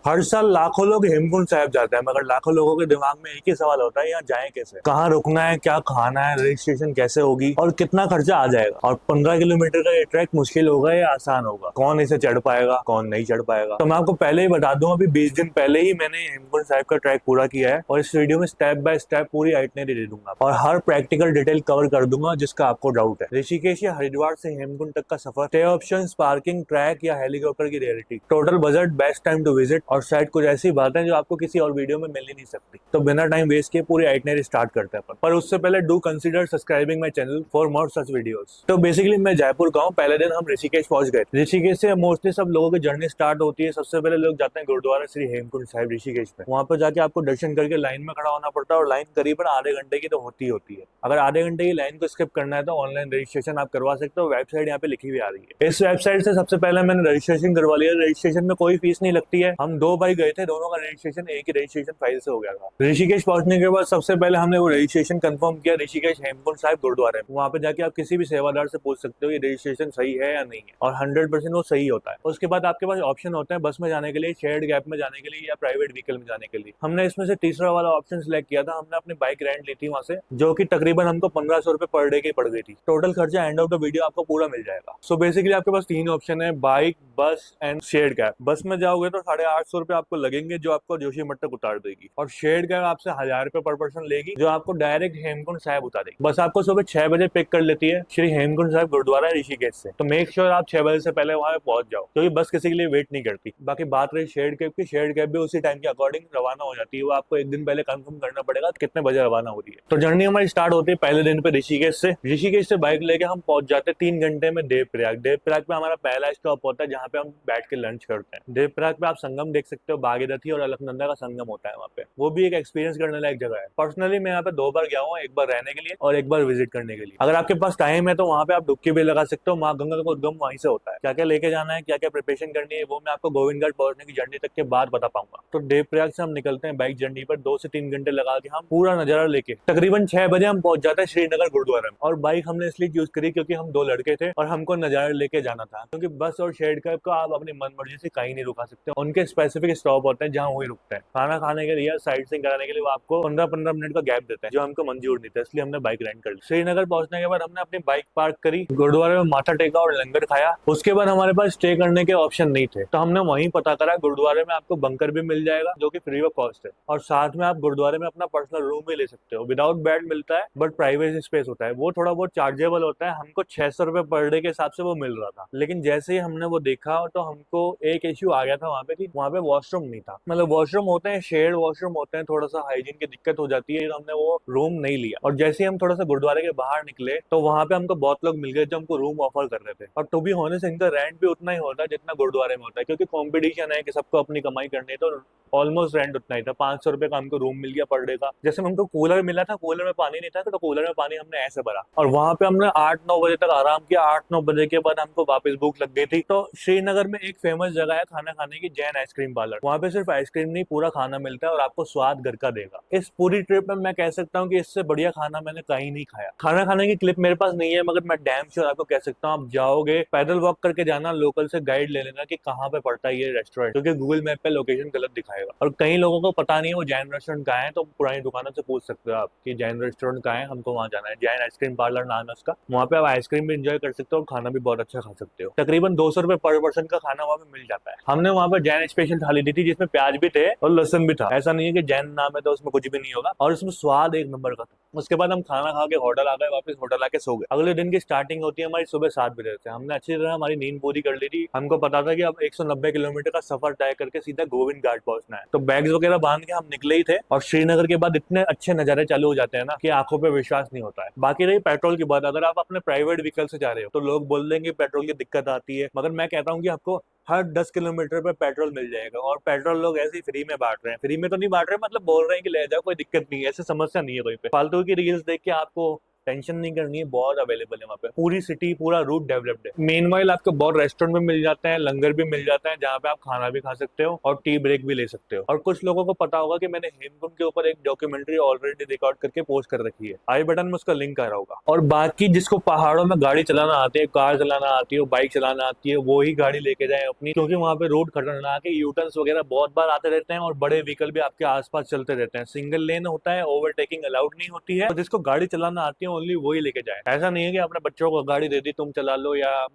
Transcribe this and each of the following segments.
हर साल लाखों लोग हेमकुंड साहिब जाते हैं, मगर लाखों लोगों के दिमाग में एक ही सवाल होता है, यहाँ जाएं कैसे, कहाँ रुकना है, क्या खाना है, रजिस्ट्रेशन कैसे होगी और कितना खर्चा आ जाएगा। और 15 किलोमीटर का ये ट्रैक मुश्किल होगा या आसान होगा, कौन इसे चढ़ पाएगा कौन नहीं चढ़ पाएगा। तो मैं आपको पहले ही बता दूं, अभी 20 दिन पहले ही मैंने हेमकुंड साहिब का ट्रैक पूरा किया है और इस वीडियो में स्टेप बाय स्टेप पूरी आइटनरी दे दूंगा और हर प्रैक्टिकल डिटेल कवर कर दूंगा जिसका आपको डाउट है। ऋषिकेश या हरिद्वार से हेमकुंड तक का सफर, स्टे ऑप्शन, पार्किंग, ट्रैक या हेलीकॉप्टर की reality, total budget, best time to visit और शायद कुछ ऐसी बातें जो आपको किसी और वीडियो में मिल ही नहीं सकती। तो बिना टाइम वेस्ट किए पूरी आइटनरी स्टार्ट करते हैं। पर उससे पहले do consider subscribing my channel for more such videos. तो बेसिकली मैं जयपुर का हूँ, पहले दिन हम ऋषिकेश पहुंच गए। ऋषिकेश से मोस्टली सब लोगों की जर्नी स्टार्ट होती है। सबसे पहले लोग जाते हैं गुरुद्वारा श्री हेमकुंड साहिब ऋषिकेश में। वहां पर जाके आपको दर्शन करके लाइन में खड़ा होना पड़ता है और लाइन करीबन आधे घंटे की तो होती है। अगर आधे घंटे की लाइन को स्किप करना है तो ऑनलाइन रजिस्ट्रेशन आप करवा सकते हो, वेबसाइट यहाँ पे लिखी हुई आ रही है। इस वेबसाइट से सबसे पहले मैंने रजिस्ट्रेशन करवा लिया। रजिस्ट्रेशन में कोई फीस नहीं लगती है। हम 2 भाई गए थे, दोनों का रजिस्ट्रेशन एक ही रजिस्ट्रेशन फाइल से हो गया था। ऋषिकेश पहुंचने के बाद सबसे पहले हमने वो रजिस्ट्रेशन कंफर्म किया ऋषिकेश हेमकुंड साहिब गुरुद्वारे में। वहां पे जाके आप किसी भी सेवादार से पूछ सकते हो ये रजिस्ट्रेशन सही है या नहीं है, और 100% वो सही होता है। उसके बाद आपके पास ऑप्शन होते हैं बस में जाने के लिए, शेयर्ड गैप में जाने के लिए या प्राइवेट व्हीकल में जाने के लिए। हमने इसमें से तीसरा वाला ऑप्शन सिलेक्ट किया था। हमने अपनी बाइक रेंट ली थी वहां से, जो कि तकरीबन हमको 1500 रुपए पर डे की पड़ गई थी। टोटल खर्चा एंड ऑफ द वीडियो आपको पूरा मिल जाएगा। सो बेसिकली आपके पास 3 ऑप्शन है, बाइक, बस एंड शेयर्ड कैब। बस में जाओगे तो 850 रुपए आपको लगेंगे, जो आपको जोशी मठ तक उतार देगी, और शेयर्ड कैब आपसे 1000 रुपए पर पर्सन लेगी, जो आपको डायरेक्ट हेमकुंड साहिब उतारेगी। बस आपको सुबह 6 बजे पिक कर लेती है श्री हेमकुंड साहिब गुरुद्वारा ऋषिकेश से। तो मेक श्योर आप 6 बजे से पहले वहां पे पहुंच जाओ, क्योंकि बस किसी के लिए वेट नहीं करती। बाकी बात रही शेयर्ड कैब की, शेयर्ड कैब भी उसी टाइम के अकॉर्डिंग रवाना हो जाती है। वो आपको एक दिन पहले कंफर्म करना पड़ेगा कितने बजे रवाना हो रही है। तो जर्नी हमारी स्टार्ट होती है पहले दिन पे ऋषिकेश से। ऋषिकेश से बाइक लेके हम पहुंच जाते हैं 3 घंटे में देवप्रयाग। देवप्रयाग पे हमारा पहला स्टॉप होता है, जहाँ पे हम बैठ के लंच करते हैं। देवप्रयाग पे आप संगम देख सकते हो, भागीरथी और अलकनंदा का संगम होता है वहाँ पे। वो भी एक एक्सपीरियंस करने लायक जगह है। पर्सनली मैं यहाँ पे 2 बार गया हूँ, एक बार रहने के लिए और एक बार विजिट करने के लिए। अगर आपके पास टाइम है तो वहाँ पे आप डुबकी भी लगा सकते हो। माँ गंगा का उद्गम वहीं से होता है। क्या क्या लेके जाना है, क्या क्या प्रिपरेशन करनी है, वो मैं आपको गोविंद घाट पहुंचने की जर्नी तक के बाद बता पाऊंगा। तो देवप्रयाग से हम निकलते हैं बाइक जर्नी पर। 2 से 3 घंटे लगा के हम पूरा नजारा लेके तकरीबन 6 बजे हम पहुंच जाते हैं श्रीनगर गुरुद्वारा में। और बाइक हमने इसलिए यूज करी क्योंकि हम 2 लड़के थे और हमको नजारा लेके जाना था। क्योंकि बस और शेयर्ड कैब को आप अपनी मन मर्जी से कहीं नहीं रुका सकते। उनके स्पेसिफिक स्टॉप होते हैं जहाँ वही रुकते हैं। खाना खाने के लिए, साइट सीइंग कराने के लिए वो आपको 15-15 मिनट का गैप देते हैं, जो हमको मंजूर नहीं था, इसलिए हमने बाइक रेंट कर ली। श्रीनगर पहुंचने के बाद हमने अपनी बाइक पार्क करी, गुरुद्वारे में माथा टेका और लंगर खाया। उसके बाद हमारे पास स्टे करने के ऑप्शन नहीं थे, तो हमने वहीं पता करा गुरुद्वारे में आपको बंकर भी मिल जाएगा, जो कि फ्री ऑफ कॉस्ट है। और साथ में आप गुरुद्वारे में अपना पर्सनल रूम भी ले सकते हो। विदाउट बेड मिलता है, बट प्राइवेसी स्पेस होता है। वो थोड़ा बहुत चार्जेबल होता है। हमको 600 रुपए पर डे के हिसाब से वो मिल रहा था। लेकिन जैसे ही हमने वो देखा तो हमको एक इश्यू आ गया था वहाँ पे, कि वहाँ पे वॉशरूम नहीं था। मतलब वॉशरूम होते हैं, शेयर्ड वॉशरूम होते हैं, थोड़ा सा हाइजीन की दिक्कत हो जाती है, तो हमने वो रूम नहीं लिया। और जैसे ही हम थोड़ा सा गुरुद्वारे के बाहर निकले तो वहाँ पे हमको बहुत लोग मिल गए जो हमको रूम ऑफर कर रहे थे। और टू बी ऑनेस्ट इनका रेंट भी उतना ही होता है जितना गुरुद्वारे में होता है, क्योंकि कॉम्पिटिशन है कि सबको अपनी कमाई करनी है। तो ऑलमोस्ट रेंट उतना ही था, 500 रुपए का हमको रूम मिल गया पर डे का। जैसे हमको कूलर मिला था, कूलर में पानी नहीं था तो कूलर में पानी हमने ऐसे भरा और वहां पे हमने 8-9 बजे तक आराम किया। 8-9 बजे के बाद हमको वापस भूख लग गई थी। तो श्रीनगर में एक फेमस जगह है खाना खाने की, जैन आइसक्रीम पार्लर। वहां पे सिर्फ आइसक्रीम नहीं, पूरा खाना मिलता है और आपको स्वाद घर का देगा। इस पूरी ट्रिप में मैं कह सकता हूँ कि इससे बढ़िया खाना मैंने कहीं नहीं खाया। खाना खाने की क्लिप मेरे पास नहीं है, मगर मैं डैम श्योर आपको कह सकता हूँ, आप जाओगे पैदल वॉक करके जाना, लोकल से गाइड ले लेना कि कहाँ पे पड़ता है ये रेस्टोरेंट, क्योंकि गूगल मैप पे लोकेशन गलत दिखाएगा। और कई लोगों को पता नहीं है वो जैन रेस्टोरेंट कहाँ है, तो पुरानी दुकानों से पूछ सकते हो आप कि जैन रेस्टोरेंट कहाँ है, हमको वहाँ जाना है। जैन आइसक्रीम पार्लर नाम है उसका। वहाँ पे आप आइसक्रीम भी एंजॉय कर सकते हो और खाना भी बहुत अच्छा खा सकते हो। तकरीबन 200 रुपए पर पर्सन का खाना वहाँ पे मिल जाता है। हमने वहाँ पे जैन स्पेशल थाली दी थी, जिसमें प्याज भी थे और लहसुन भी था। ऐसा नहीं है कि जैन नाम है तो उसमें कुछ भी नहीं होगा, और उसमें स्वाद एक नंबर का था। उसके बाद हम खाना खा के होटल आ गए, वापस होटल आके सो गए। अगले दिन की स्टार्टिंग होती है हमारी सुबह 7 बजे से। हमने अच्छी तरह हमारी नींद पूरी कर ली थी। हमको पता था कि अब 190 किलोमीटर का सफर तय करके सीधा गोविंद घाट पहुंचना है। तो बैग्स वगैरह बांध के हम निकले ही थे, और श्रीनगर के बाद इतने अच्छे नजारे चालू हो जाते हैं ना कि आंखों पे विश्वास नहीं होता है। बाकी रही पेट्रोल की बात, अगर आप अपने प्राइवेट व्हीकल से जा रहे हो तो लोग बोल देंगे पेट्रोल की दिक्कत आती है, मगर मैं कहता हूँ कि आपको हर 10 किलोमीटर पे पेट्रोल मिल जाएगा। और पेट्रोल लोग ऐसे ही फ्री में बांट रहे हैं। फ्री में तो नहीं बांट रहे, मतलब बोल रहे हैं कि ले जाओ, कोई दिक्कत नहीं है, ऐसे समस्या नहीं है कोई पे। फालतू की रील्स देख के आपको टेंशन नहीं करनी है, बहुत अवेलेबल है वहाँ पे, पूरी सिटी पूरा रूट डेवलप्ड है। मेनवाइल आपको बहुत रेस्टोरेंट में मिल जाते हैं, लंगर भी मिल जाता है जहाँ पे आप खाना भी खा सकते हो और टी ब्रेक भी ले सकते हो। और कुछ लोगों को पता होगा कि मैंने हेमकुंड के ऊपर एक डॉक्यूमेंट्री ऑलरेडी रिकॉर्ड करके पोस्ट कर रखी है, आई बटन में उसका लिंक आ रहा होगा। और बाकी जिसको पहाड़ों में गाड़ी चलाना आती है, कार चलाना आती है, बाइक चलाना आती है, वो ही गाड़ी लेके जाए अपनी, क्योंकि वहाँ पे रोड खतरनाक है, यूटर्न्स वगैरह बहुत बार आते रहते हैं और बड़े व्हीकल भी आपके आसपास चलते रहते हैं। सिंगल लेन होता है, ओवरटेकिंग अलाउड नहीं होती है, और जिसको गाड़ी चलाना आती है ओनली वही लेके जाए। ऐसा नहीं है कि अपने बच्चों को गाड़ी दे दी तुम चला लो, या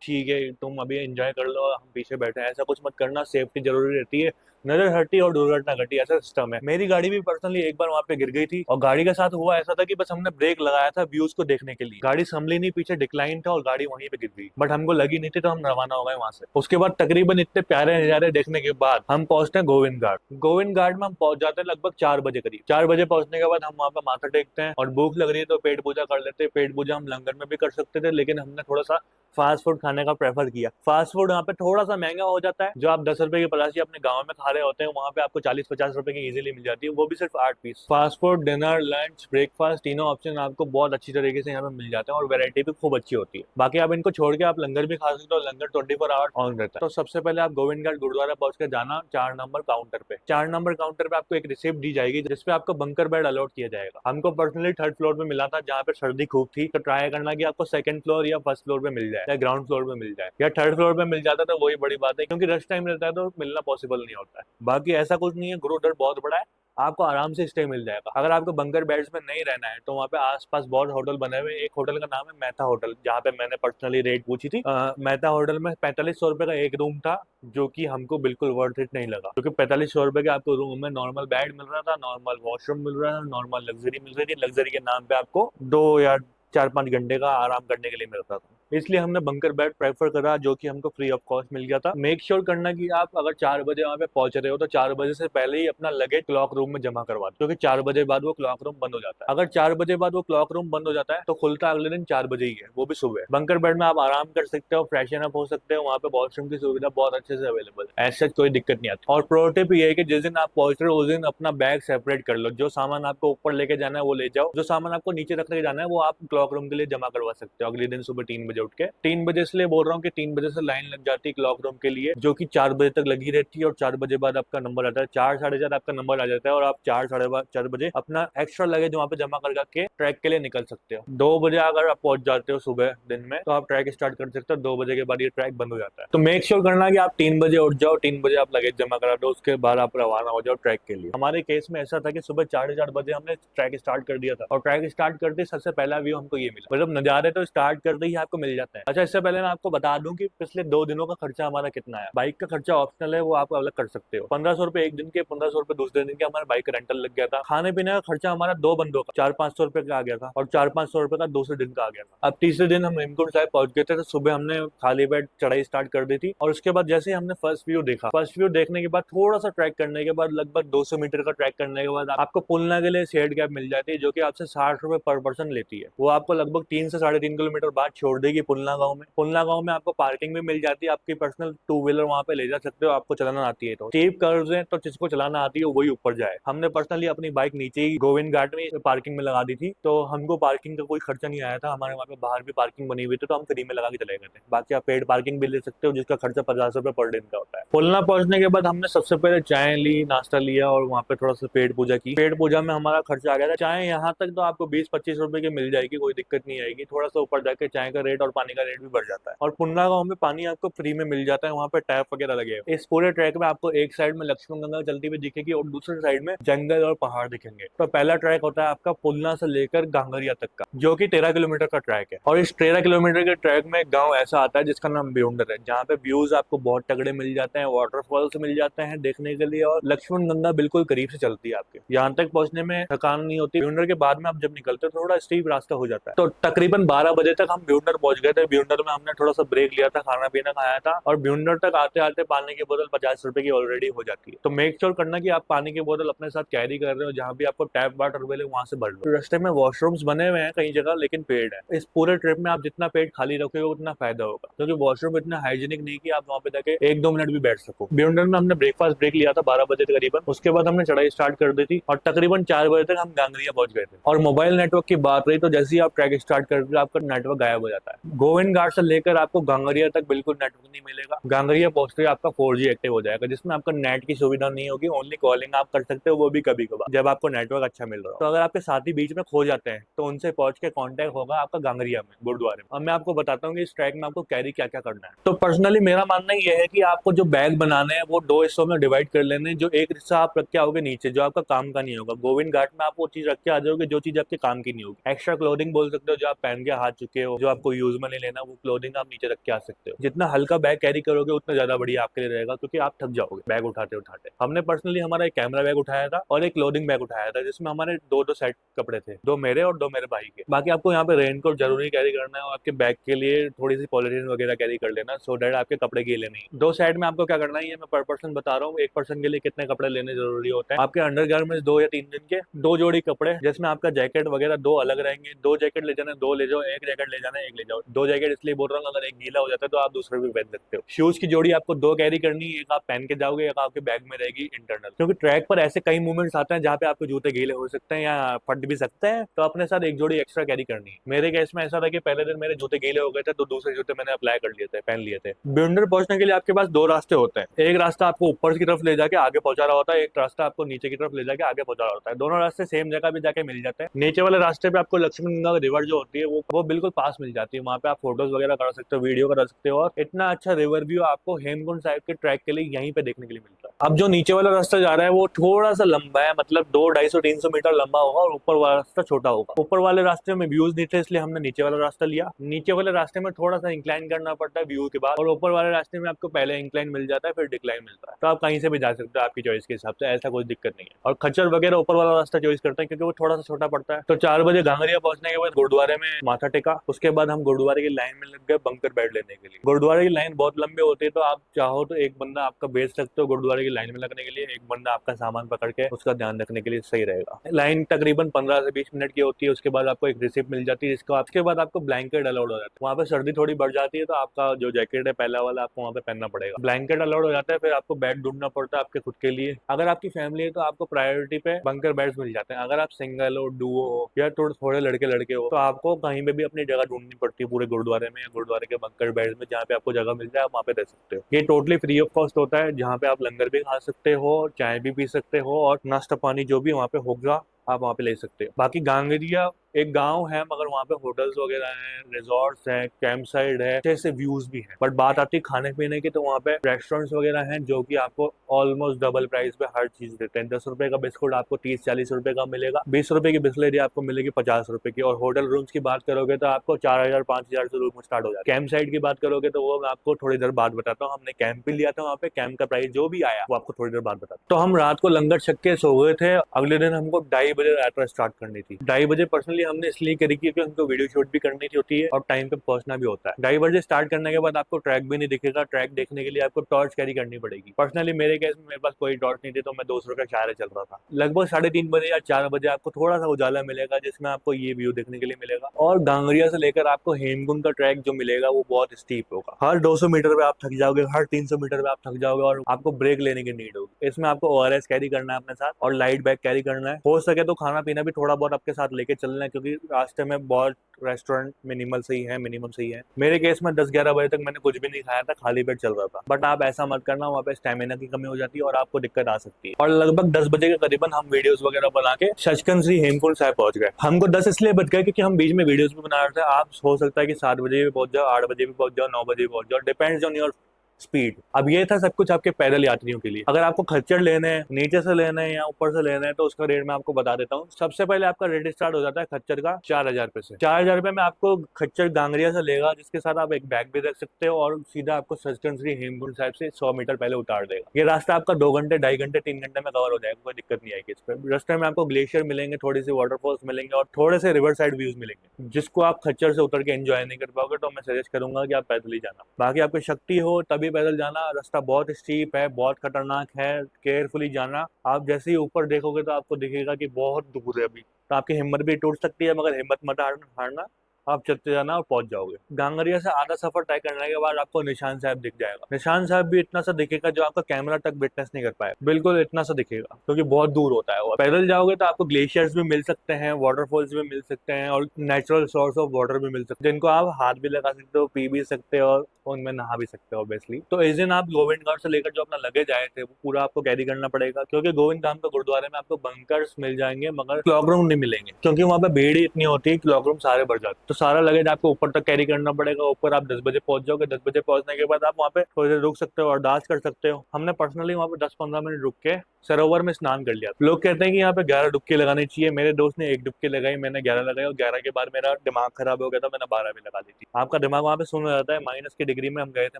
ठीक है तुम अभी एंजॉय कर लो हम पीछे बैठे हैं, ऐसा कुछ मत करना। सेफ्टी जरूरी रहती है, नजर हटी और दुर्घटना घटी, ऐसा सिस्टम है। मेरी गाड़ी भी पर्सनली एक बार वहां पे गिर गई थी, और गाड़ी के साथ हुआ ऐसा था कि बस हमने ब्रेक लगाया था व्यूज को देखने के लिए, गाड़ी संभली नहीं, पीछे डिक्लाइन था और गाड़ी वहीं पे गिर गई, बट हमको लगी नहीं थी तो हम रवाना हो गए वहां से। उसके बाद तकरीबन इतने प्यारे नजारे देखने के बाद हम पहुंचते हैं गोविंद घाट। गोविंद घाट में हम पहुंच जाते हैं लगभग 4 बजे करीब। 4 बजे पहुंचने के बाद हम वहां पे माथा टेकते हैं, और भूख लग रही है तो पेट पूजा कर लेते हैं। पेट पूजा हम लंगर में भी कर सकते थे, लेकिन हमने थोड़ा सा फास्ट फूड खाने का प्रेफर किया। फास्ट फूड यहाँ पे थोड़ा सा महंगा हो जाता है, जो आप 10 रुपए की पलाशी अपने गांव में खा रहे होते हैं वहाँ पे आपको 40-50 रुपए की इजीली मिल जाती है, वो भी सिर्फ 8 piece. Fast food, dinner, lunch, breakfast, तीनों ऑप्शन आपको बहुत अच्छी तरीके से यहाँ पे मिल जाते हैं, और वैरायटी भी खूब अच्छी होती है। बाकी आप इनको छोड़ के आप लंगर भी खा सकते हो, लंगर 24 आवर ऑन रहता है। तो सबसे पहले आप गोविंद घाट गुरुद्वारा पहुंच के जाना 4 नंबर काउंटर पे। 4 नंबर काउंटर पे आपको एक रिसिप्ट दी जाएगी जिसपे आपको बंकर बेड अलॉट किया जाएगा। हमको पर्सनली 3rd फ्लोर पे मिला था, जहाँ पे सर्दी खूब थी, तो ट्राई करना कि आपको 2nd फ्लोर या 1st फ्लोर पे मिल जाए, या ग्राउंड फ्लोर पे मिल जाए, या 3rd फ्लोर पे मिल जाता तो वही बड़ी बात है, क्योंकि रश टाइम रहता है तो मिलना पॉसिबल नहीं होता है। बाकी ऐसा कुछ नहीं है, गुरुद्वार बहुत बड़ा है, आपको आराम से स्टे मिल जाएगा। अगर आपको बंकर बेड्स में नहीं रहना है तो वहाँ पे आसपास बहुत होटल बने हुए हैं। एक होटल का नाम है मेहता होटल, जहाँ पे मैंने पर्सनली रेट पूछी थी। मेहता होटल में 4500 रुपए का एक रूम था, जो कि हमको बिल्कुल वर्थ इट नहीं लगा, क्योंकि 4500 रुपए के आपको रूम में नॉर्मल बेड मिल रहा था, नॉर्मल वॉशरूम मिल रहा था, नॉर्मल लग्जरी मिल रही थी। लग्जरी के नाम पे आपको 2 या 4-5 घंटे का आराम करने के लिए मिलता था, इसलिए हमने बंकर बेड प्रेफर करा, जो कि हमको फ्री ऑफ कॉस्ट मिल गया था। मेक श्योर करना कि आप अगर 4 बजे वहां पे पहुंच रहे हो तो 4 बजे से पहले ही अपना लगेज क्लॉक रूम में जमा करवा दो, क्योंकि 4 बजे बाद वो क्लॉक रूम बंद हो जाता है। अगर 4 बजे बाद वो क्लॉक रूम बंद हो जाता है तो खुलता अगले दिन 4 बजे ही है, वो भी सुबह। बंकर बेड में आप आराम कर सकते हो, फ्रेशन अप हो सकते हो, वहाँ पे वॉशरूम की सुविधा बहुत अच्छे से अवेलेबल है, ऐसा कोई दिक्कत नहीं आती। और प्रो टिप ये है कि जिस दिन आप पहुंच रहे हो उस दिन अपना बैग सेपरेट कर लो, जो सामान आपको ऊपर लेके जाना है वो ले जाओ, जो सामान आपको नीचे रख के जाना है वो आप क्लॉक रूम के लिए जमा करवा सकते हो अगले दिन सुबह 3 बजे उठ के। 3 बजे इसलिए बोल रहा हूँ कि 3 बजे से लाइन लग जाती है क्लॉक रूम के लिए, जो कि 4 बजे तक लगी रहती है, और 4 बजे बाद आपका नंबर आता है। 4-4:30 आपका नंबर आ जाता है, और आप 4-4:30 बजे अपना एक्स्ट्रा लगेज वहाँ पे जमा करके ट्रैक के लिए निकल सकते हो। 2 बजे अगर आप पहुंच जाते हो सुबह दिन में तो आप ट्रैक स्टार्ट कर सकते हो, 2 बजे के बाद ये ट्रैक बंद हो जाता है। तो मेक श्योर करना कि आप 3 बजे उठ जाओ, 3 बजे आप लगेज जमा करा दो, उसके बाद आप रवाना हो जाओ ट्रैक के लिए। हमारे केस में ऐसा था कि सुबह 4:30 बजे हमने ट्रैक स्टार्ट कर दिया था, और ट्रैक स्टार्ट करते सबसे पहला व्यू हमको ये मिला, मतलब नजारे तो स्टार्ट करते ही आपको मिल जाता है। अच्छा, इससे पहले मैं आपको बता दूं कि पिछले 2 दिनों का खर्चा हमारा कितना है। बाइक का खर्चा ऑप्शनल है, वो आप अलग कर सकते हो। 1500 रुपए एक दिन के, 1500 रुपए दूसरे दिन के हमारे बाइक का रेंटल लग गया था। खाने पीने का खर्चा हमारा 2 बंदों का 400-500 रुपए का आ गया था, और 400-500 रुपए का दूसरे दिन का आ गया था। अब तीसरे दिन हम हेमकुंड साहिब पहुंच गए थे, तो सुबह हमने खाली पेट चढ़ाई स्टार्ट कर दी थी, और उसके बाद जैसे हमने फर्स्ट व्यू देखा, फर्स्ट व्यू देखने के बाद थोड़ा सा ट्रैक करने के बाद, लगभग 200 मीटर का ट्रैक करने के बाद आपको पुलना के लिए शेड कैब मिल जाती है, जो कि आपसे 60 रुपए पर पर्सन लेती है। वो आपको लगभग 3 से 3.5 किलोमीटर बाद छोड़ देगी पुलना गाँव में। पुलना गाँव में आपको पार्किंग भी मिल जाती है, आपकी पर्सनल 2 व्हीलर वहाँ पे ले जा सकते हो, आपको चलाना आती है तो। स्टीप कर्व्स हैं तो जिसको चलाना आती है वही ऊपर जाए। हमने पर्सनली अपनी बाइक नीचे ही गोविंद घाट में पार्किंग में लगा दी थी, तो हमको पार्किंग का कोई खर्चा नहीं आया था। हमारे वहाँ पे बाहर भी पार्किंग बनी हुई थी, तो हम फ्री में लगा के चले गए थे। बाकी आप पेड पार्किंग भी ले सकते हो, जिसका खर्चा 50 रुपए पर दिन का होता है। पुलना पहुंचने के बाद हमने सबसे पहले चाय ली, नाश्ता लिया, और वहाँ पे थोड़ा सा पेट पूजा की। पेट पूजा में हमारा खर्चा आ गया था, चाय यहाँ तक तो आपको 20-25 रुपए की मिल जाएगी, कोई दिक्कत नहीं आएगी। थोड़ा सा ऊपर जाके चाय का रेट और पानी का रेट भी बढ़ जाता है। और पुन्ना गाँव में पानी आपको फ्री में मिल जाता है, वहाँ पे टैप वगैरह लगे हैं। इस पूरे ट्रैक में आपको एक साइड में लक्ष्मण गंगा चलती हुई दिखेगी, और दूसरी साइड में जंगल और पहाड़ दिखेंगे। तो पहला ट्रैक होता है आपका पुलना से लेकर गांगरिया तक का, जो कि 13 किलोमीटर का ट्रैक है। और इस 13 किलोमीटर के ट्रैक में एक गाँव ऐसा आता है जिसका नाम ब्यूंडर है, जहाँ पे व्यूज आपको बहुत तगड़े मिल जाते हैं, वाटरफॉल्स मिल जाते हैं देखने के लिए, और लक्ष्मण गंगा बिल्कुल करीब से चलती है आपके। यहाँ तक पहुंचने में थकान नहीं होती। ब्यूंडर के बाद में आप जब निकलते हो थोड़ा स्टीप रास्ता हो जाता है। तो तकरीबन 12 बजे तक हम ब्यूंडर पहुंच पहुंच गए थे। ब्यूंडर में हमने थोड़ा सा ब्रेक लिया था, खाना पीना खाया था, और ब्यूंडर तक आते आते पानी की बोतल 50 रुपए की ऑलरेडी हो जाती है। तो मेक श्योर करना कि आप पानी की बोतल अपने साथ कैरी कर रहे हो, जहाँ भी आपको टैप वाटर मिले वहां से भर लो। रास्ते में वॉशरूम्स बने हुए हैं कई जगह, लेकिन पेड है। इस पूरे ट्रिप में आप जितना पेट खाली रखोगे उतना फायदा होगा, क्योंकि वॉशरूम इतना हाइजीनिक नहीं कि आप वहाँ पे जाके 1-2 मिनट भी बैठ सको। ब्यूंडर में हमने ब्रेकफास्ट ब्रेक लिया था 12 बजे करीबन, उसके बाद हमने चढ़ाई स्टार्ट कर दी थी और तकरीबन 4 बजे तक हम गांगरिया पहुंच गए थे। और मोबाइल नेटवर्क की बात रही तो जैसे ही आप ट्रैक स्टार्ट करते हो आपका नेटवर्क गायब हो जाता है। गोविंद घाट से लेकर आपको गांगरिया तक बिल्कुल नेटवर्क नहीं मिलेगा। गांगरिया पहुंचते ही आपका 4G एक्टिव हो जाएगा, जिसमें आपका नेट की सुविधा नहीं होगी, ओनली कॉलिंग आप कर सकते हो, वो भी कभी कभार जब आपको नेटवर्क अच्छा मिल रहा हो। तो अगर आपके साथी बीच में खो जाते हैं तो उनसे पहुंच के कॉन्टेक्ट होगा आपका गांगरिया में, गुरुद्वारे में। अब मैं आपको बताता हूँ कि इस ट्रैक में आपको कैरी क्या क्या करना है। तो पर्सनली मेरा मानना ये है कि आपको जो बैग बनाने हैं वो 2 हिस्सों में डिवाइड कर लेने हैं। जो एक हिस्सा आप रख के आओगे नीचे, जो आपका काम का नहीं होगा। गोविंद घाट में आप वो चीज रख के आ जाओगे जो चीज आपके काम की नहीं होगी। एक्स्ट्रा क्लोथिंग बोल सकते हो, जो आप पहन के आ चुके हो, जो आपको यूज में नहीं लेना, वो क्लोथिंग आप नीचे रख के आ सकते हो। जितना हल्का बैग कैरी करोगे उतना ज्यादा बढ़िया आपके लिए रहेगा, क्योंकि आप थक जाओगे बैग उठाते उठाते। हमने पर्सनली हमारा एक कैमरा बैग उठाया था और एक क्लोथिंग बैग उठाया था, जिसमें हमारे 2-2 सेट कपड़े थे, 2 मेरे और 2 मेरे भाई के। बाकी आपको यहाँ पे रेनकोट जरूरी कैरी करना है, और आपके बैग के लिए थोड़ी सी पॉलिथीन वगैरह कैरी कर लेना, सो दैट आपके कपड़े गीले नहीं। 2 साइड में आपको क्या करना है ये मैं पर पर्सन बता रहा हूँ। एक पर्सन के लिए कितने कपड़े लेने जरूरी होते हैं। आपके अंडरगारमेंट्स 2 या 3 दिन के, 2 जोड़ी कपड़े, जिसमें आपका जैकेट वगैरह 2 अलग रहेंगे। 2 जैकेट ले जाना 2 ले जाओ, 1 जैकेट ले जाना 1 ले जाओ। 2 जैकेट इसलिए बोल रहा हूँ, अगर एक गीला हो जाता है तो आप दूसरे भी पहन सकते हो। शूज की जोड़ी आपको 2 कैरी करनी है, एक आप पहन के जाओगे, एक आपके बैग में रहेगी इंटरनल, क्योंकि ट्रैक पर ऐसे कई मूवमेंट्स आते हैं जहाँ पे आपके जूते गीले हो सकते हैं या फट भी सकते हैं, तो अपने साथ एक जोड़ी एक्स्ट्रा कैरी करनी है। मेरे केस में ऐसा था कि पहले दिन मेरे जूते गीले हो गए थे तो दूसरे जूते मैंने अप्लाई कर लिए थे, पहन लिए थे। ब्यूंडर पहुंचने के लिए आपके पास 2 रास्ते होते हैं। एक रास्ता आपको ऊपर की तरफ ले जाके आगे पहुंचा रहा होता है, एक रास्ता आपको नीचे की तरफ ले जाके आगे पहुंचा रहा होता है। दोनों रास्ते सेम जगह भी जाके मिल जाते हैं। नीचे वाले रास्ते पे आपको लक्ष्मण गंगा रिवर जो होती है वो बिल्कुल पास मिल जाती है। वहाँ पे आप फोटोज वगैरह करा सकते हो, वीडियो करा सकते हो, और इतना अच्छा रिवर व्यू आपको हेमकुंड साहिब के ट्रैक के लिए यहीं पे देखने के लिए मिलता है। अब जो नीचे वाला रास्ता जा रहा है वो थोड़ा सा लंबा है, मतलब 200-250-300 मीटर लंबा होगा, और ऊपर वाला रास्ता छोटा होगा। ऊपर वाले रास्ते में व्यूज नहीं थे, इसलिए हमने नीचे वाला रास्ता लिया। नीचे वाले रास्ते में थोड़ा सा इंक्लाइन करना पड़ता है व्यू के बाद, और ऊपर वाले रास्ते में आपको पहले इंक्लाइन मिल जाता है फिर डिक्लाइन मिलता है। तो आप कहीं से भी जा सकते हो आपकी चॉइस के हिसाब से, ऐसा कोई दिक्कत नहीं है। और खच्चर वगैरह ऊपर वाला रास्ता चॉइस करते हैं, क्योंकि वो थोड़ा सा छोटा पड़ता है। तो 4 बजे गांगरिया पहुंचने के बाद गुरुद्वारे में माथा टेका, उसके बाद हम गुरुद्वारे की लाइन में लग गए बंकर बेड लेने के लिए। गुरुद्वारे की लाइन बहुत लंबी होती है, तो आप चाहो तो एक बंदा आपका भेज सकते हो गुरुद्वारे की लाइन में लगने के लिए, एक बंदा आपका सामान पकड़ के उसका ध्यान रखने के लिए सही रहेगा। लाइन तकरीबन 15 से 20 मिनट की होती है। उसके बाद आपको एक रिसिप्ट मिल जाती है, जिसका आपके बाद आपको ब्लैंकेट अलाउड हो जाता है। वहाँ पे सर्दी थोड़ी बढ़ जाती है, तो आपका जो जैकेट है पहला वाला आपको वहाँ पे पहनना पड़ेगा। ब्लैंकेट अलाउड हो जाता है, फिर आपको बेड ढूंढना पड़ता है आपके खुद के लिए। अगर आपकी फैमिली है तो आपको प्रायोरिटी पे बंकर बेड्स मिल जाते हैं। अगर आप सिंगल हो, डुओ हो, या थोड़े लड़के लड़के हो, तो आपको कहीं पे भी अपनी जगह ढूंढनी पड़ती है पूरे गुरुद्वारे में, या गुरुद्वारे के बंकर बेड्स में, जहाँ पे आपको जगह मिल जाए आप वहाँ पे रह सकते हो। ये टोटली फ्री ऑफ कॉस्ट होता है, जहाँ पे आप लंगर भी खा सकते हो, चाय भी पी सकते हो, और नाश्ता पानी जो भी वहाँ पे होगा आप वहाँ पे ले सकते हो। बाकी गांगरिया एक गांव है, मगर वहाँ पे होटल्स वगैरह हैं, रिजॉर्ट्स हैं, कैंप साइड है, जैसे व्यूज भी हैं। बट बात आती है खाने पीने की, तो वहाँ पे रेस्टोरेंट्स वगैरह हैं जो कि आपको ऑलमोस्ट डबल प्राइस पे हर चीज देते हैं। 10 रुपए का बिस्कुट आपको 30-40 रुपए का मिलेगा, 20 रुपए की बिस्लेरी आपको मिलेगी 50 रुपए की। और होटल रूम्स की बात करोगे तो आपको 4,000-5,000 से रूम स्टार्ट हो जाता है। कैंप साइड की बात करोगे तो वो मैं आपको थोड़ी देर बाद बताता हूँ। हमने कैंप भी लिया था वहाँ पे, कैंप का प्राइस जो भी आया वो आपको थोड़ी देर बाद बताता हूँ। तो हम रात को लंगर छक के सो गए थे। अगले दिन हमको 2:30 बजे यात्रा स्टार्ट करनी थी। 2:30 बजे पर्सनली हमने इसलिए करी क्योंकि हमको वीडियो शूट भी करनी होती है और टाइम पे पहुंचना भी होता है। 2:30 बजे स्टार्ट करने के बाद आपको ट्रैक भी नहीं दिखेगा। ट्रैक देखने के लिए आपको टॉर्च कैरी करनी पड़ेगी। पर्सनली मेरे केस में मेरे पास कोई टॉर्च नहीं थी, तो मैं दूसरों का इशारे चल रहा था। लगभग 3:30 बजे या 4 बजे आपको थोड़ा सा उजाला मिलेगा, जिसमें आपको ये व्यू देखने के लिए मिलेगा। और गांगरिया से लेकर आपको हेमकुंड का ट्रैक जो मिलेगा वो बहुत स्टीप होगा। हर 200 मीटर पे आप थक जाओगे, हर 300 मीटर पे आप थक जाओगे, और आपको ब्रेक लेने की नीड होगी। इसमें आपको ORS कैरी करना है अपने साथ, और लाइट बैग कैरी करना है। हो सके तो खाना पीना भी थोड़ा बहुत आपके साथ लेके चलना है, क्योंकि रास्ते में बहुत रेस्टोरेंट मिनिमम सही है। मेरे केस में 10-11 बजे तक मैंने कुछ भी नहीं खाया था, खाली पेट चल रहा था। बट आप ऐसा मत करना, वहाँ पे स्टेमिना की कमी हो जाती है और आपको दिक्कत आ सकती है। और लगभग 10 बजे के करीबन हम वीडियोस वगैरह बना के सचखंड श्री हेमकुंड साहिब पहुंच गए। हमको 10 इसलिए बच गए क्योंकि हम बीच में वीडियोस भी बना रहे थे। आप हो सकता है कि 7 बजे भी पहुंच जाओ, 8 बजे भी पहुंच जाओ, 9 बजे भी पहुंच जाओ, डिपेंड्स ऑन योर स्पीड। अब ये था सब कुछ आपके पैदल यात्रियों के लिए। अगर आपको खच्चर लेने हैं, नीचे से लेने हैं या ऊपर से लेने हैं, तो उसका रेट मैं आपको बता देता हूँ। सबसे पहले आपका रेट स्टार्ट हो जाता है खच्चर का 4,000 रुपए से। 4,000 रुपए में आपको खच्चर गांगरिया से लेगा, जिसके साथ आप एक बैग भी रख सकते हो और सीधा आपको सचखंड श्री हेमकुंड साहिब से 100 मीटर पहले उतार देगा। ये रास्ता आपका 2 घंटे, 2.5 घंटे, 3 घंटे में कवर हो जाएगा, कोई दिक्कत नहीं आएगी इस पर। रास्ते में आपको ग्लेशियर मिलेंगे, थोड़ी सी वाटरफॉल्स मिलेंगे और थोड़े से रिवर साइड व्यूज मिलेंगे, जिसको आप खच्चर से उतर के एंजॉय नहीं कर पाओगे। तो मैं सजेस्ट करूंगा कि आप पैदल ही जाना। बाकी आपकी शक्ति हो तभी पैदल जाना। रास्ता बहुत स्टीप है, बहुत खतरनाक है, केयरफुली जाना। आप जैसे ही ऊपर देखोगे तो आपको दिखेगा कि बहुत दूर है अभी, तो आपकी हिम्मत भी टूट सकती है, मगर हिम्मत मत हारना। आप चलते जाना और पहुंच जाओगे। गांगरिया से आधा सफर तय करने के बाद आपको निशान साहब दिख जाएगा। निशान साहब भी इतना सा दिखेगा जो आपका कैमरा तक विटनेस नहीं कर पाए, बिल्कुल इतना सा दिखेगा, क्योंकि बहुत दूर होता है। और पैदल जाओगे तो आपको ग्लेशियर्स भी मिल सकते हैं, वाटरफॉल्स भी मिल सकते हैं और नेचुरल सोर्स ऑफ वाटर भी मिल सकते हैं, जिनको आप हाथ भी लगा सकते हो, पी भी सकते हो और उनमें नहा भी सकते हो ऑब्वियसली। तो इस दिन आप गोविंद घाट से लेकर जो अपना लगेज आए थे वो पूरा आपको कैरी करना पड़ेगा, क्योंकि गोविंद धाम के गुरुद्वारे में आपको बंकर्स मिल जाएंगे मगर क्लॉक रूम नहीं मिलेंगे, क्योंकि वहाँ पे भीड़ ही इतनी होती है, क्लॉक रूम सारे भर जाते हैं। तो सारा लगेज आपको ऊपर तक कैरी करना पड़ेगा। ऊपर आप 10 बजे पहुंच जाओगे। 10 बजे पहुंचने के बाद आप वहाँ पे थोड़ी देर रुक सकते हो, अरदास कर सकते हो। हमने पर्सनली वहाँ पे 10-15 मिनट रुक के सरोवर में स्नान कर लिया। लोग कहते हैं कि यहाँ पे 11 डुबकी लगानी चाहिए। मेरे दोस्त ने 1 डुबकी लगाई, मैंने 11 लगाई और 11 के बाद मेरा दिमाग खराब हो गया था, मैंने 12 भी लगा दी थी। आपका दिमाग वहाँ पे सुन हो जाता है। माइनस की डिग्री में हम गए थे,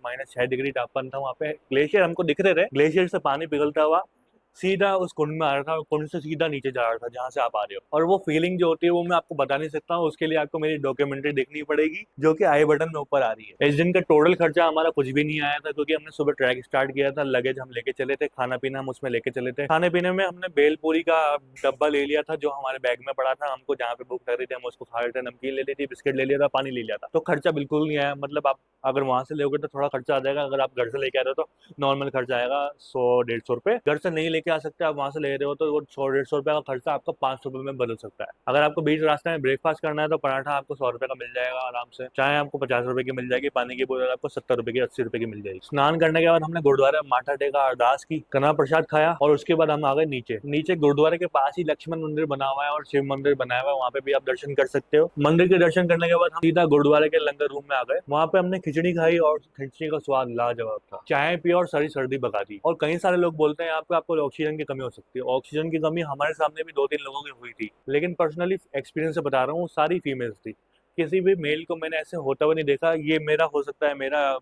-6 डिग्री तापमान था वहाँ पे। ग्लेशियर हमको दिख रहे थे, ग्लेशियर से पानी पिघलता हुआ सीधा उस कुंड में आ रहा था और कुंड से सीधा नीचे जा रहा था जहां से आप आ रहे हो। और वो फीलिंग जो होती है वो मैं आपको बता नहीं सकता हूँ। उसके लिए आपको मेरी डॉक्यूमेंट्री देखनी पड़ेगी, जो कि आई बटन में ऊपर आ रही है। इस दिन का टोटल खर्चा हमारा कुछ भी नहीं आया था, क्योंकि हमने सुबह ट्रैक स्टार्ट किया था। लगेज हम लेके चले थे, खाना पीना हम उसमें लेके चले थे। खाने पीने में हमने बेलपूरी का डब्बा ले लिया था जो हमारे बैग में पड़ा था। हमको जहाँ पे भूख लग रही थी हम उसको खा रहे थे। नमकीन ले ली थी, बिस्किट ले लिया था, पानी ले लिया था। तो खर्चा बिल्कुल नहीं आया। मतलब आप अगर वहां से लोगे तो थोड़ा खर्चा आ जाएगा। अगर आप घर से लेके आ रहे हो तो नॉर्मल खर्चा आएगा 100-150 रुपए। घर से नहीं लेके आ सकते, आप वहां से ले रहे हो तो वो 100-150 रुपए का खर्चा आपका 500 रुपए में बदल सकता है। अगर आपको बीच रास्ते में ब्रेकफास्ट करना है तो पराठा आपको 100 रुपए का मिल जाएगा आराम से। चाय आपको 50 रुपए की मिल जाएगी, पानी की बोतल आपको 70 रुपए की, 80 रुपए की मिल जाएगी। स्नान करने के बाद हमने गुरुद्वारे में माथा टेका, अरदास की, कना प्रसाद खाया और उसके बाद हम आ गए नीचे। नीचे गुरुद्वारे के पास ही लक्ष्मण मंदिर बना हुआ है और शिव मंदिर बनाया हुआ है, वहाँ पे भी आप दर्शन कर सकते हो। मंदिर के दर्शन करने के बाद हम सीधा गुरुद्वारे के लंगर रूम में आ गए। वहाँ पे हमने खिचड़ी खाई और खिचड़ी का स्वाद लाजवाब था। चाय पी और सारी सर्दी भगा दी। और कई सारे लोग बोलते हैं यहाँ पे आपको ऑक्सीजन की कमी हो सकती है। ऑक्सीजन की कमी हमारे सामने भी 2-3 लोगों की हुई थी, लेकिन पर्सनली एक्सपीरियंस से बता रहा हूँ, सारी फीमेल्स थी। किसी भी मेल को मैंने ऐसे होता हुआ नहीं देखा। ये मेरा हो सकता है, मेरा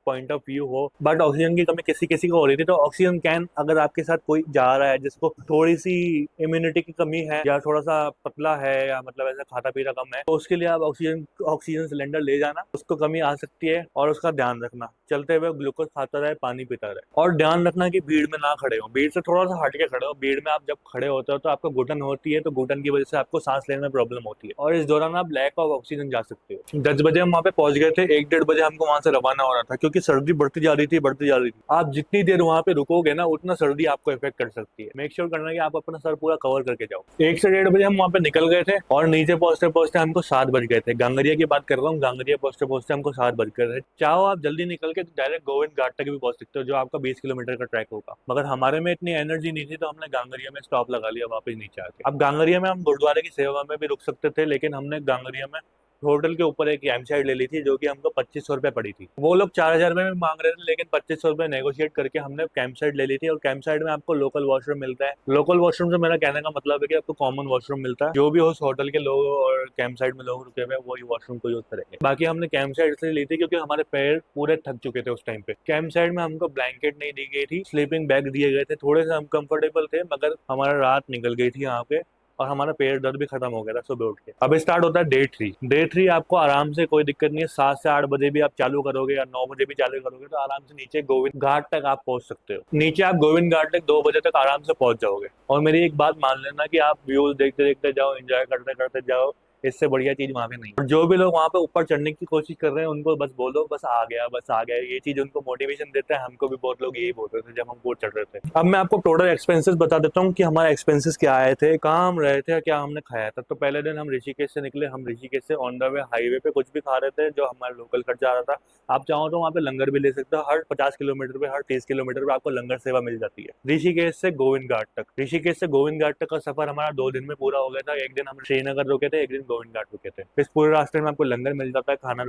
पॉइंट ऑफ व्यू हो, बट ऑक्सीजन की कमी किसी किसी को हो रही थी। तो ऑक्सीजन कैन अगर आपके साथ कोई जा रहा है जिसको थोड़ी सी इम्यूनिटी की कमी है या थोड़ा सा पतला है या मतलब ऐसा खाता पीता कम है, तो उसके लिए आप ऑक्सीजन ऑक्सीजन सिलेंडर ले जाना। उसको कमी आ सकती है और उसका ध्यान रखना। चलते हुए ग्लूकोज खाता रहे, पानी पीता रहे और ध्यान रखना कि भीड़ में ना खड़े हो। भीड़ से थोड़ा सा हट के खड़े हो। भीड़ में आप जब खड़े होते हो तो आपको घुटन होती है, तो घुटन की वजह से आपको सांस लेने में प्रॉब्लम होती है और इस दौरान आप लैक ऑफ ऑक्सीजन जा सकते हो। 10 बजे हम वहाँ पे पहुंच गए थे। 1-1:30 बजे हमको वहां से रवाना हो रहा था, क्योंकि सर्दी बढ़ती जा रही थी, बढ़ती जा रही थी। आप जितनी देर वहां पे रुकोगे ना उतना सर्दी आपको इफेक्ट कर सकती है। मेक श्योर करना कि आप अपना सर पूरा कवर करके जाओ। 1 से 1:30 बजे हम वहाँ पे निकल गए थे और नीचे पहुंचते पहुंचते हमको 7 बज गए थे। गांगरिया की बात कर रहा हूँ, गांगरिया पहुंचते पहुंचते हमको 7 बज गए थे। चाहो आप जल्दी निकल के डायरेक्ट गोविंद घाट तक भी पहुंच सकते हो, जो आपका 20 किलोमीटर का ट्रैक होगा, मगर हमारे में इतनी एनर्जी नहीं थी तो हमने गांगरिया में स्टॉप लगा लिया वापस नीचे आके। अब गांगरिया में हम गुरुद्वारे की सेवा में भी रुक सकते थे, लेकिन हमने गांगरिया में होटल के ऊपर एक कैंप साइड ले ली थी, जो कि हमको 2500 रुपए पड़ी थी। वो लोग 4,000 में भी मांग रहे थे, लेकिन 2500 रुपए नेगोशिएट करके हमने कैंप साइड ले ली थी। और कैंप साइड में आपको लोकल वॉशरूम मिलता है। लोकल वॉशरूम से मेरा कहने का मतलब है कि आपको कॉमन वॉशरूम मिलता है। जो भी उस होटल के लोग और कैंप साइड में लोग रुके हुए हैं वही वॉशरूम को यूज करेंगे। बाकी हमने कैंप साइड इसलिए ली थी क्योंकि हमारे पैर पूरे थक चुके थे उस टाइम पे। कैंप साइड में हमको ब्लैंकेट नहीं दी गई थी, स्लीपिंग बैग दिए गए थे। थोड़े से हम कंफर्टेबल थे, मगर हमारा रात निकल गई थी यहाँ पे और हमारा पैर दर्द भी खत्म हो गया था सुबह उठ के। अब स्टार्ट होता है डे 3। डे 3 आपको आराम से, कोई दिक्कत नहीं है, 7 से 8 बजे भी आप चालू करोगे या 9 बजे भी चालू करोगे तो आराम से नीचे गोविंद घाट तक आप पहुंच सकते हो। नीचे आप गोविंद घाट तक 2 बजे तक आराम से पहुंच जाओगे। और मेरी एक बात मान लेना कि आप व्यूज देखते देखते जाओ, एंजॉय करते करते जाओ। इससे बढ़िया चीज वहां पे नहीं। और जो भी लोग वहां पे ऊपर चढ़ने की कोशिश कर रहे हैं उनको बस बोलो बस आ गया, बस आ गया। ये चीज उनको मोटिवेशन देता है। हमको भी बहुत लोग यही बोल रहे थे जब हम ऊपर चढ़ रहे थे। अब मैं आपको टोटल एक्सपेंसेस बता देता हूँ कि हमारे एक्सपेंसेस क्या आए थे, कहाँ हम रहे थे, क्या हमने खाया था। तो पहले दिन हम ऋषिकेश से निकले। हम ऋषिकेश से ऑन द वे हाईवे पे कुछ भी खा रहे थे जो हमारा लोकल खर्चा आ रहा था। आप चाहो तो वहाँ पे लंगर भी ले सकते हो। हर 50 किलोमीटर पे, हर 30 किलोमीटर पे आपको लंगर सेवा मिल जाती है। ऋषिकेश से गोविंद घाट तक, ऋषिकेश से गोविंद घाट तक का सफर हमारा 2 दिन में पूरा हो गया था। एक दिन हम श्रीनगर रुके थे, एक दिन गोविंद घाट रुके थे। इस पूरे रास्ते में आपको लंगर मिल जाता है, खाना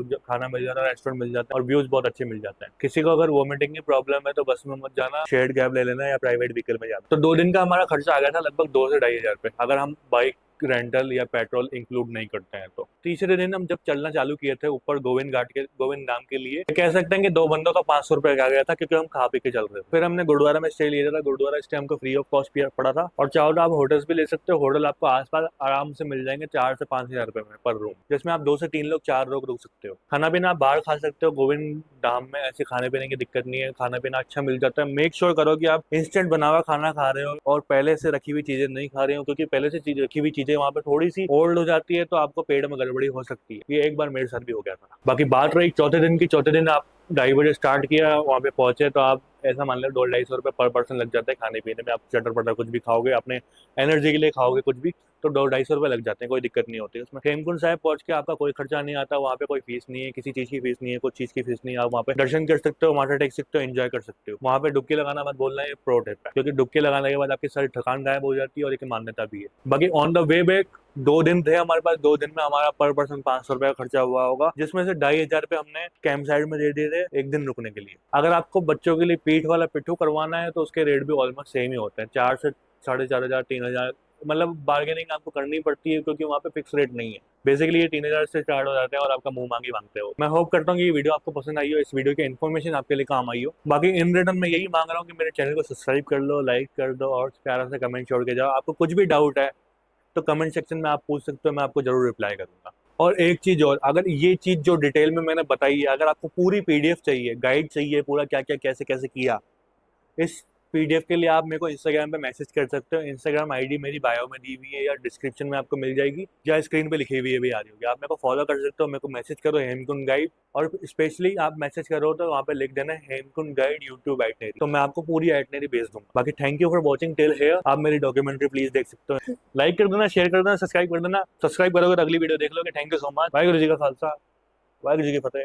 मिल जाता है, रेस्टोरेंट मिल जाता है और व्यूज बहुत अच्छे मिल जाते हैं। किसी को अगर वोमिटिंग की प्रॉब्लम है तो बस में मत जाना, शेयर्ड कैब ले लेना या प्राइवेट व्हीकल में जाना। तो 2 दिन का हमारा खर्चा आ गया था लगभग 2 से 2,500 रुपए, अगर हम बाइक रेंटल या पेट्रोल इंक्लूड नहीं करते हैं तो। तीसरे दिन हम जब चलना चालू किए थे ऊपर गोविंद धाम के लिए, कह सकते हैं कि 2 बंदों का 500 रुपए आ गया था, क्योंकि हम खा पी के चल रहे थे। फिर हमने गुरुद्वारा में स्टे लिया था, गुरुद्वारा स्टे हमको फ्री ऑफ कॉस्ट पड़ा था। और चाहो तो आप होटल्स भी ले सकते हो, होटल आपको आसपास आराम से मिल जाएंगे 4 से 5,000 रुपए में पर रूम, जिसमें आप 2 से 3 लोग 4 लोग रुक सकते हो। खाना पीना आप बाहर खा सकते हो, गोविंद धाम में ऐसे खाने पीने की दिक्कत नहीं है, खाना पीना अच्छा मिल जाता है। मेक श्योर करो कि आप इंस्टेंट बना हुआ खाना खा रहे हो और पहले से रखी हुई चीजें नहीं खा रहे हो, क्योंकि पहले से रखी हुई चीजें वहाँ पे थोड़ी सी ओल्ड हो जाती है तो आपको पेट में गड़बड़ी हो सकती है। ये एक बार मेरे साथ भी हो गया था। बाकी बात रही चौथे दिन की, चौथे दिन आप 2:30 बजे स्टार्ट किया, वहाँ पे पहुंचे तो आप ऐसा मान लो 200-250 रुपए पर पर्सन लग जाता है खाने पीने में। आप चटर पटर कुछ भी खाओगे, अपने एनर्जी के लिए खाओगे कुछ भी, तो 200-250 रुपए लग जाते हैं, कोई दिक्कत नहीं होती है उसमें। हेमकुंड साहिब पहुंच के आपका कोई खर्चा नहीं आता, वहाँ पे कोई फीस नहीं है, किसी चीज की फीस नहीं है, कुछ चीज की फीस नहीं है। आप वहाँ पे दर्शन कर सकते हो, माथा टेक सकते हो, एंजॉय कर सकते हो। वहाँ पे डुबकी लगाना मत बोलना, ये प्रो टिप है, क्योंकि डुबकी लगाने के बाद आपकी सारी थकान गायब हो जाती है और एक मान्यता भी है। बाकी ऑन द वे बैक 2 दिन थे हमारे पास, 2 दिन में हमारा पर पर्सन 500 रुपए का खर्चा हुआ होगा, जिसमें से 2,500 रुपए हमने कैंप साइड में दे दिए थे एक दिन रुकने के लिए। अगर आपको बच्चों के लिए पीठ वाला पिट्ठू करवाना है तो उसके रेट भी ऑलमोस्ट सेम ही होते हैं, 4 से 4,500 3,000, मतलब बार्गेनिंग आपको करनी पड़ती है, क्योंकि वहाँ पे फिक्स रेट नहीं है। बेसिकली ये 3,000 से स्टार्ट हो जाते हैं और आपका मुंह मांगी मांगते हो। मैं होप करता हूँ कि ये वीडियो आपको पसंद आई हो, इस वीडियो की इन्फॉर्मेशन आपके लिए काम आई हो। बाकी इन रिटर्न मैं यही मांग रहा हूँ कि मेरे चैनल को सब्सक्राइब कर लो, लाइक कर दो और प्यारा से कमेंट छोड़ के जाओ। आपको कुछ भी डाउट है तो कमेंट सेक्शन में आप पूछ सकते हो, मैं आपको जरूर रिप्लाई करूंगा। और एक चीज और, अगर ये चीज जो डिटेल में मैंने बताई है, अगर आपको पूरी पीडीएफ चाहिए, गाइड चाहिए पूरा क्या क्या कैसे कैसे किया, इस पीडीएफ के लिए आप मेरे को इंस्टाग्राम पे मैसेज कर सकते हो। इंस्टाग्राम आईडी मेरी बायो में दी हुई है या डिस्क्रिप्शन में आपको मिल जाएगी, या स्क्रीन पे लिखी हुई है भी आ रही होगी। आप मेरे को फॉलो कर सकते हो, मेरे को मैसेज करो हेमकुंड गाइड, और स्पेशली आप मैसेज करो तो वहाँ पे लिख देना हेमकुंड गाइड यूट्यूब आइटनरी, तो मैं आपको पूरी आइटनरी भेज दूंगा। बाकी thank you for watching till here. आप मेरी डॉक्यूमेंट्री प्लीज देख सकते हो, लाइक कर देना, शेयर कर देना, सब्सक्राइब कर देना। सब्सक्राइब करोगे तो अगली वीडियो देख लोगे। Thank you so much. Waheguru ji का खालसा, वाहिगुरू जी की फतेह।